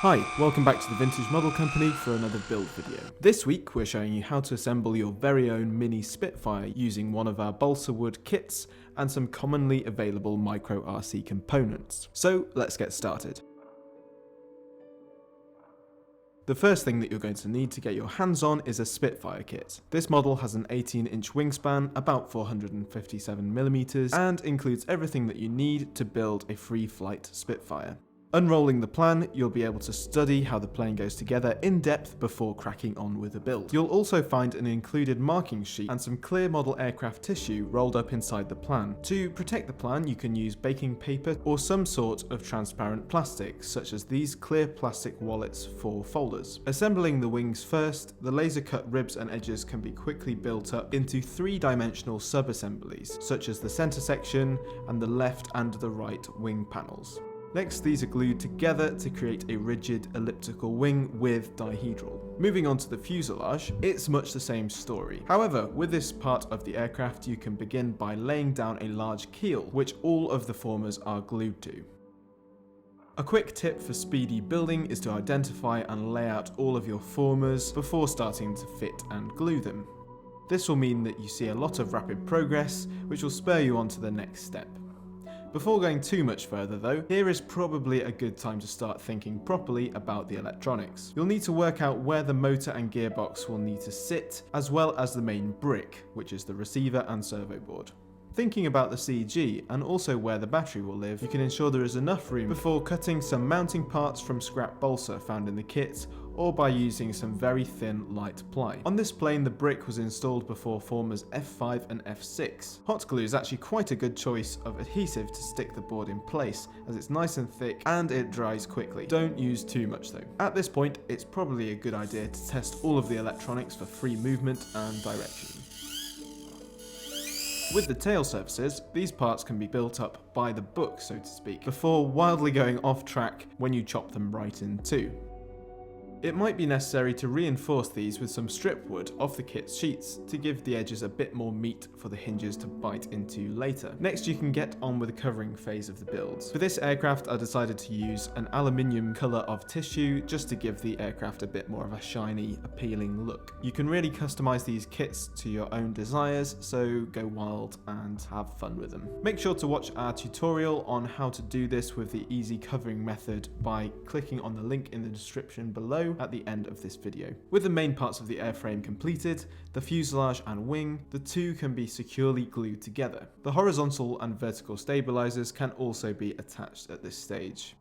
Hi, welcome back to the Vintage Model Company for another build video. This week we're showing you how to assemble your very own mini Spitfire using one of our balsa wood kits and some commonly available micro RC components. So let's get started. The first thing that you're going to need to get your hands on is a Spitfire kit. This model has an 18-inch wingspan, about 457mm, and includes everything that you need to build a free flight Spitfire. Unrolling the plan, you'll be able to study how the plane goes together in depth before cracking on with the build. You'll also find an included marking sheet and some clear model aircraft tissue rolled up inside the plan. To protect the plan, you can use baking paper or some sort of transparent plastic, such as these clear plastic wallets for folders. Assembling the wings first, the laser cut ribs and edges can be quickly built up into three-dimensional sub-assemblies, such as the center section and the left and the right wing panels. Next, these are glued together to create a rigid elliptical wing with dihedral. Moving on to the fuselage, it's much the same story. However, with this part of the aircraft, you can begin by laying down a large keel, which all of the formers are glued to. A quick tip for speedy building is to identify and lay out all of your formers before starting to fit and glue them. This will mean that you see a lot of rapid progress, which will spur you on to the next step. Before going too much further though, here is probably a good time to start thinking properly about the electronics. You'll need to work out where the motor and gearbox will need to sit, as well as the main brick, which is the receiver and servo board. Thinking about the CG and also where the battery will live, you can ensure there is enough room before cutting some mounting parts from scrap balsa found in the kit, or by using some very thin light ply. On this plane, the brick was installed before formers F5 and F6. Hot glue is actually quite a good choice of adhesive to stick the board in place, as it's nice and thick and it dries quickly. Don't use too much though. At this point, it's probably a good idea to test all of the electronics for free movement and direction. With the tail surfaces, these parts can be built up by the book, so to speak, before wildly going off track when you chop them right in two. It might be necessary to reinforce these with some strip wood off the kit's sheets to give the edges a bit more meat for the hinges to bite into later. Next, you can get on with the covering phase of the builds. For this aircraft, I decided to use an aluminium colour of tissue just to give the aircraft a bit more of a shiny, appealing look. You can really customise these kits to your own desires, so go wild and have fun with them. Make sure to watch our tutorial on how to do this with the easy covering method by clicking on the link in the description below at the end of this video. With the main parts of the airframe completed, the fuselage and wing, the two can be securely glued together. The horizontal and vertical stabilizers can also be attached at this stage.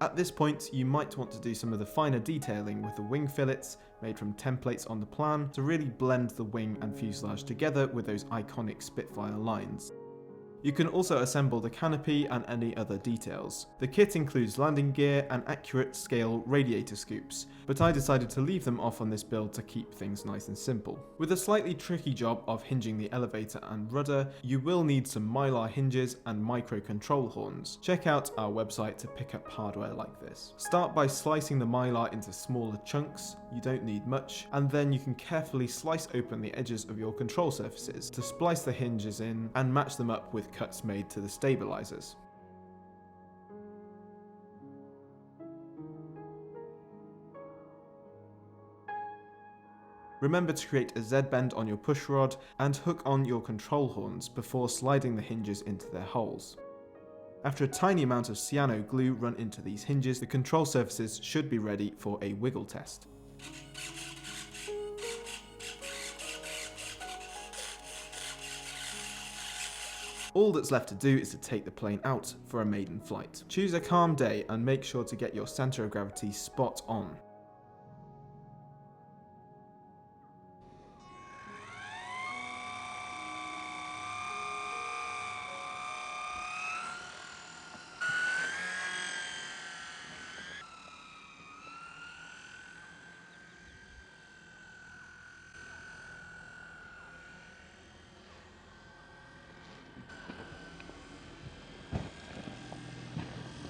At this point, you might want to do some of the finer detailing with the wing fillets made from templates on the plan to really blend the wing and fuselage together with those iconic Spitfire lines. You can also assemble the canopy and any other details. The kit includes landing gear and accurate scale radiator scoops, but I decided to leave them off on this build to keep things nice and simple. With a slightly tricky job of hinging the elevator and rudder, you will need some mylar hinges and micro control horns. Check out our website to pick up hardware like this. Start by slicing the mylar into smaller chunks, you don't need much, and then you can carefully slice open the edges of your control surfaces to splice the hinges in and match them up with cuts made to the stabilizers. Remember to create a Z-bend on your push rod and hook on your control horns before sliding the hinges into their holes. After a tiny amount of cyano glue run into these hinges, the control surfaces should be ready for a wiggle test. All that's left to do is to take the plane out for a maiden flight. Choose a calm day and make sure to get your center of gravity spot on.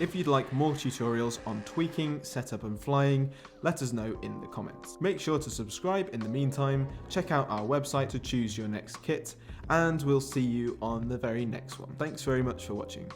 If you'd like more tutorials on tweaking, setup and flying, let us know in the comments. Make sure to subscribe in the meantime, check out our website to choose your next kit, and we'll see you on the very next one. Thanks very much for watching.